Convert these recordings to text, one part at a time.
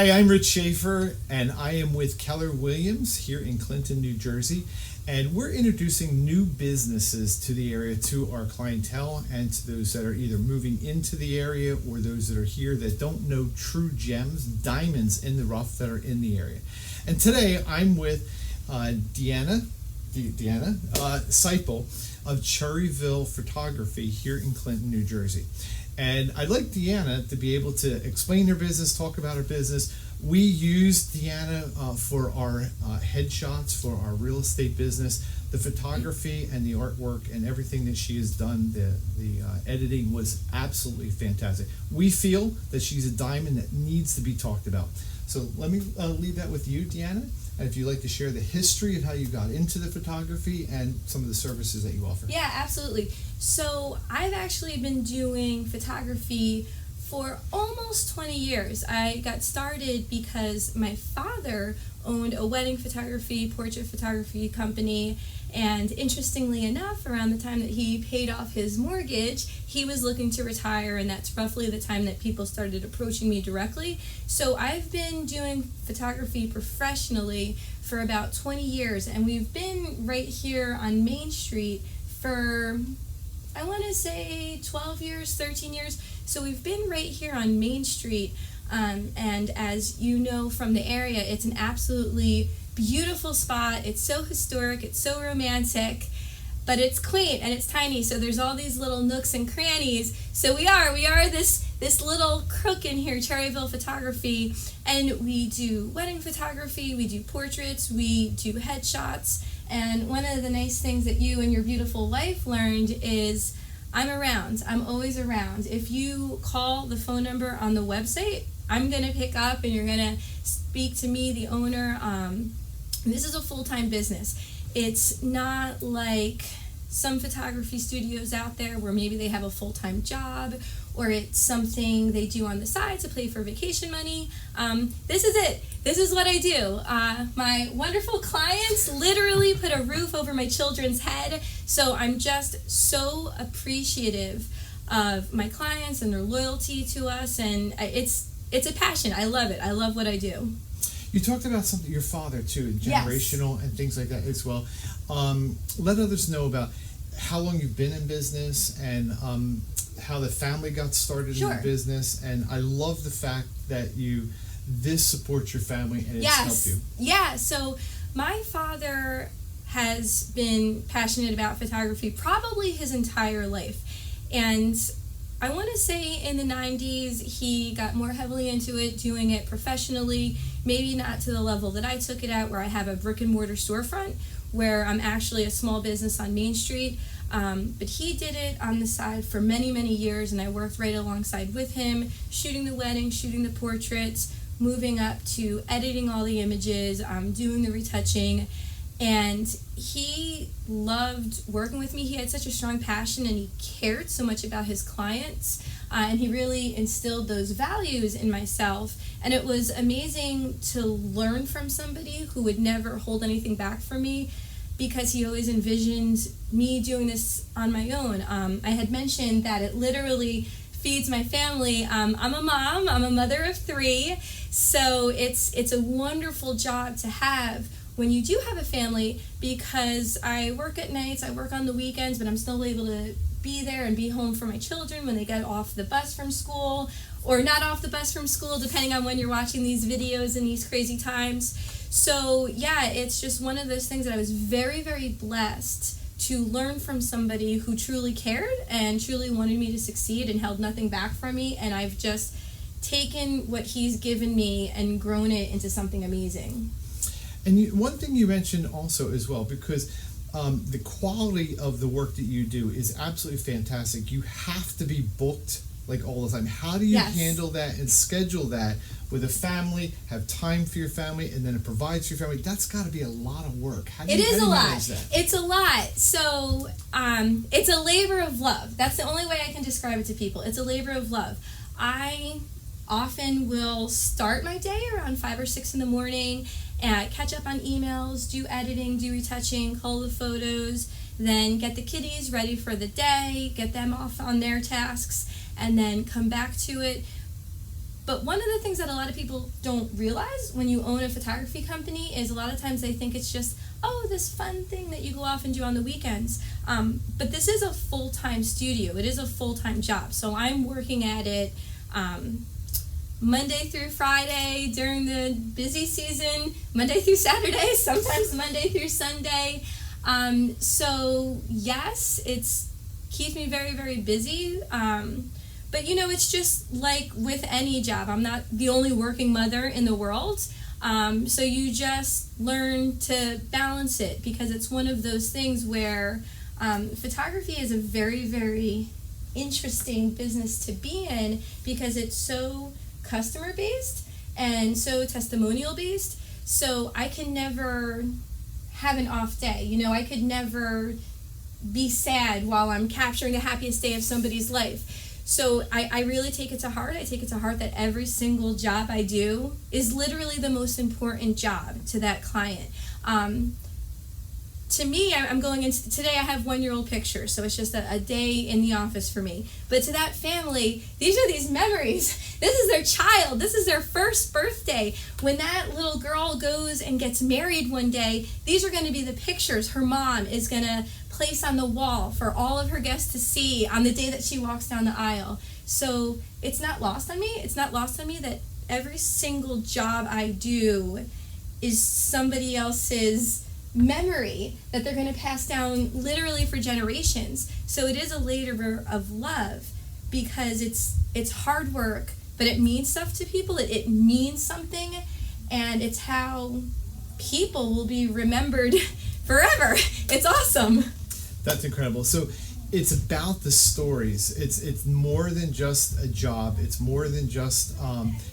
Hi, I'm Rich Shafer, and I am with Keller Williams here in Clinton, New Jersey. And we're introducing new businesses to the area, to our clientele, and to those that are either moving into the area or those that are here that don't know true gems, diamonds in the rough that are in the area. And today I'm with Deanna Seiple of Cherryville Photography here in Clinton, New Jersey. And I'd like Deanna to be able to explain her business, talk about her business. We use Deanna for our headshots for our real estate business. The photography and the artwork and everything that she has done, the editing was absolutely fantastic. We feel that she's a diamond that needs to be talked about. So let me leave that with you, Deanna. And if you'd like to share the history of how you got into the photography and some of the services that you offer. Yeah, absolutely. So I've actually been doing photography for almost 20 years. I got started because my father owned a wedding photography, portrait photography company, and interestingly enough, around the time that he paid off his mortgage, he was looking to retire, and that's roughly the time that people started approaching me directly. So I've been doing photography professionally for about 20 years, and we've been right here on Main Street for, I want to say 12 years, 13 years. So we've been right here on Main Street, and as you know from the area, it's an absolutely beautiful spot. It's so historic, it's so romantic, but it's quaint and it's tiny, so there's all these little nooks and crannies. So we are this little crook in here, Cherryville Photography, and we do wedding photography, we do portraits, we do headshots, and one of the nice things that you and your beautiful wife learned is I'm around. I'm always around. If you call the phone number on the website, I'm going to pick up and you're going to speak to me, the owner. This is a full-time business. It's not like some photography studios out there where maybe they have a full-time job or it's something they do on the side to pay for vacation money. This is it. This is what I do. My wonderful clients literally put a roof over my children's head, so I'm just so appreciative of my clients and their loyalty to us, and it's a passion. I love it. I love what I do. You talked about something, your father too, generational and things like that as well. Let others know about how long you've been in business and how the family got started in the business. And I love the fact that this supports your family and it's helped you. Yeah, so my father has been passionate about photography probably his entire life. And I want to say in the 90s, he got more heavily into it, doing it professionally, maybe not to the level that I took it at, where I have a brick and mortar storefront, where I'm actually a small business on Main Street. But he did it on the side for many, many years, and I worked right alongside with him, shooting the wedding, shooting the portraits, moving up to editing all the images, doing the retouching. And he loved working with me. He had such a strong passion and he cared so much about his clients, and he really instilled those values in myself. And it was amazing to learn from somebody who would never hold anything back from me, because he always envisioned me doing this on my own. I had mentioned that it literally feeds my family. I'm a mom, I'm a mother of 3, so it's a wonderful job to have when you do have a family, because I work at nights, I work on the weekends, but I'm still able to be there and be home for my children when they get off the bus from school, or not off the bus from school, depending on when you're watching these videos in these crazy times. So yeah, it's just one of those things that I was very, very blessed to learn from somebody who truly cared and truly wanted me to succeed and held nothing back from me, and I've just taken what he's given me and grown it into something amazing. And one thing you mentioned also as well, because the quality of the work that you do is absolutely fantastic. You have to be booked like all the time. How do you handle that and schedule that with a family, have time for your family, and then it provides for your family? That's got to be a lot of work. How do you manage that? It's a lot. So it's a labor of love. That's the only way I can describe it to people. It's a labor of love. I often will start my day around 5 or 6 in the morning and catch up on emails, do editing, do retouching, cull the photos, then get the kiddies ready for the day, get them off on their tasks, and then come back to it. But one of the things that a lot of people don't realize when you own a photography company is a lot of times they think it's just, oh, this fun thing that you go off and do on the weekends. But this is a full-time studio. It is a full-time job. So I'm working at it Monday through Friday during the busy season, Monday through Saturday, sometimes Monday through Sunday. So yes, it's keeps me very, very busy. But you know, it's just like with any job. I'm not the only working mother in the world. So you just learn to balance it, because it's one of those things where photography is a very, very interesting business to be in, because it's so customer based and so testimonial based. So I can never have an off day. You know, I could never be sad while I'm capturing the happiest day of somebody's life. So I really take it to heart. I take it to heart that every single job I do is literally the most important job to that client. To me, I'm going into, today I have 1-year-old pictures, so it's just a day in the office for me. But to that family, these are these memories. This is their child. This is their first birthday. When that little girl goes and gets married one day, these are going to be the pictures her mom is going to place on the wall for all of her guests to see on the day that she walks down the aisle. So it's not lost on me. It's not lost on me that every single job I do is somebody else's memory that they're going to pass down literally for generations. So it is a labor of love, because it's hard work, but it means stuff to people. It means something, and it's how people will be remembered forever. It's awesome. That's incredible. So it's about the stories. It's more than just a job. It's more than just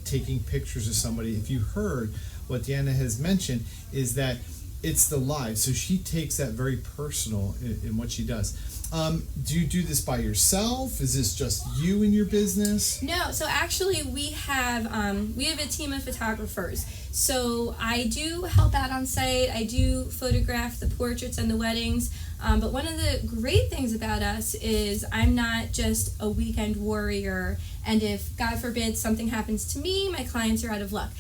taking pictures of somebody. If you heard what Deanna has mentioned, is that it's the lives. So she takes that very personal in what she does. Do you do this by yourself? Is this just you in your business? No, so actually we have a team of photographers. So I do help out on site. I do photograph the portraits and the weddings. But one of the great things about us is I'm not just a weekend warrior, and if, God forbid, something happens to me, my clients are out of luck.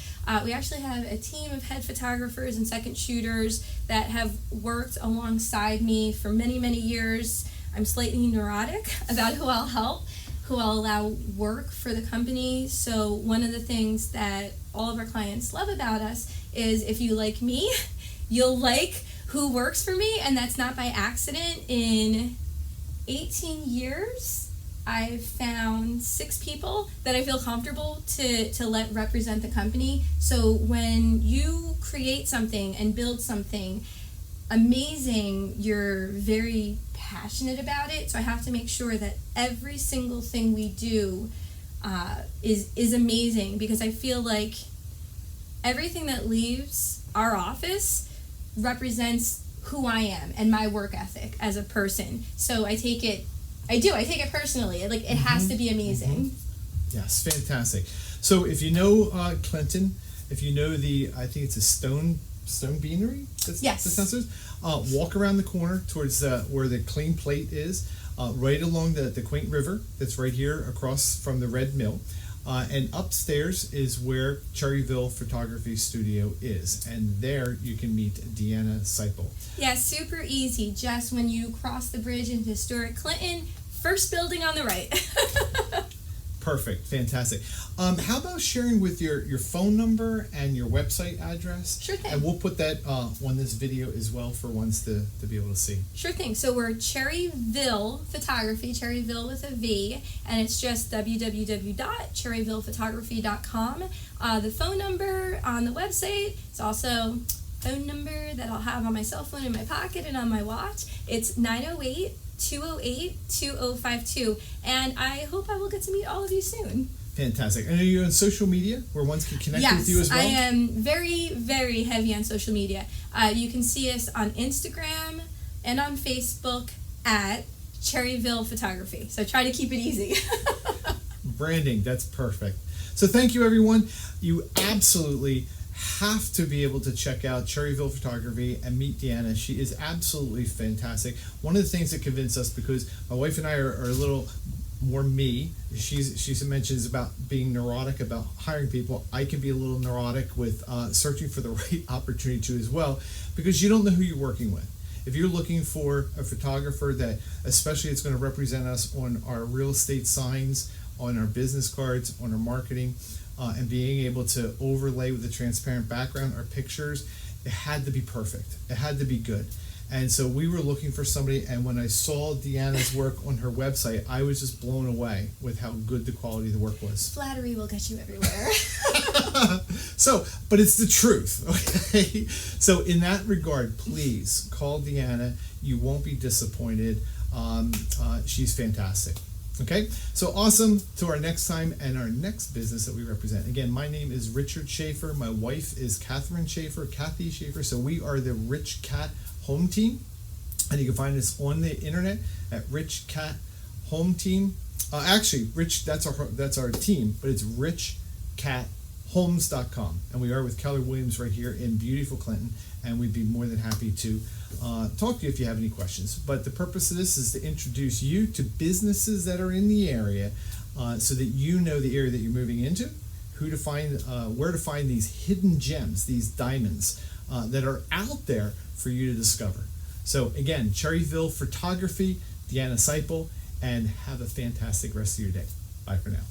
We actually have a team of head photographers and second shooters that have worked alongside me for many, many years. I'm slightly neurotic about who I'll help, who I'll allow work for the company. So one of the things that all of our clients love about us is, if you like me, you'll like who works for me, and that's not by accident. In 18 years, I've found 6 people that I feel comfortable to let represent the company. So when you create something and build something amazing, you're very passionate about it. So I have to make sure that every single thing we do is amazing, because I feel like everything that leaves our office represents who I am and my work ethic as a person. So I take it personally. Like, it has to be amazing. Yes, fantastic. So if you know Clinton, if you know I think it's a stone beanery. Yes. That's downstairs. Walk around the corner towards where the clean plate is, right along the quaint river that's right here across from the Red Mill. And upstairs is where Cherryville Photography Studio is. And there you can meet Deanna Seiple. Yeah, super easy. Just when you cross the bridge into historic Clinton, first building on the right. Perfect. Fantastic. How about sharing with your phone number and your website address? Sure thing. And we'll put that on this video as well for ones to be able to see. Sure thing. So we're Cherryville Photography, Cherryville with a V, and it's just www.cherryvillephotography.com. The phone number on the website, it's also phone number that I'll have on my cell phone in my pocket and on my watch. It's 908-208-2052, and I hope I will get to meet all of you soon. Fantastic. And are you on social media where one can connect with you as well? Yes, I am very, very heavy on social media. You can see us on Instagram and on Facebook at Cherryville Photography. So try to keep it easy. Branding, that's perfect. So thank you, everyone. You absolutely have to be able to check out Cherryville Photography and meet Deanna. She is absolutely fantastic. One of the things that convinced us, because my wife and I are a little more me. She mentions about being neurotic about hiring people. I can be a little neurotic with searching for the right opportunity too as well, because you don't know who you're working with. If you're looking for a photographer that, especially, it's going to represent us on our real estate signs, on our business cards, on our marketing, and being able to overlay with a transparent background our pictures, it had to be perfect. It had to be good. And so we were looking for somebody, and when I saw Deanna's work on her website, I was just blown away with how good the quality of the work was. Flattery will get you everywhere. So, but it's the truth, okay? So in that regard, please call Deanna. You won't be disappointed. She's fantastic. Okay, so awesome. To our next time and our next business that we represent. Again, my name is Richard Shafer. My wife is Kathy Shafer. So we are the RichKat Home Team, and you can find us on the internet at RichKat Home Team. Actually, that's our team, but it's RichKatHomes.com, and we are with Keller Williams right here in beautiful Clinton, and we'd be more than happy to talk to you if you have any questions. But the purpose of this is to introduce you to businesses that are in the area, so that you know the area that you're moving into, who to find, where to find these hidden gems, these diamonds that are out there for you to discover. So again, Cherryville Photography, Deanna Seiple, and have a fantastic rest of your day. Bye for now.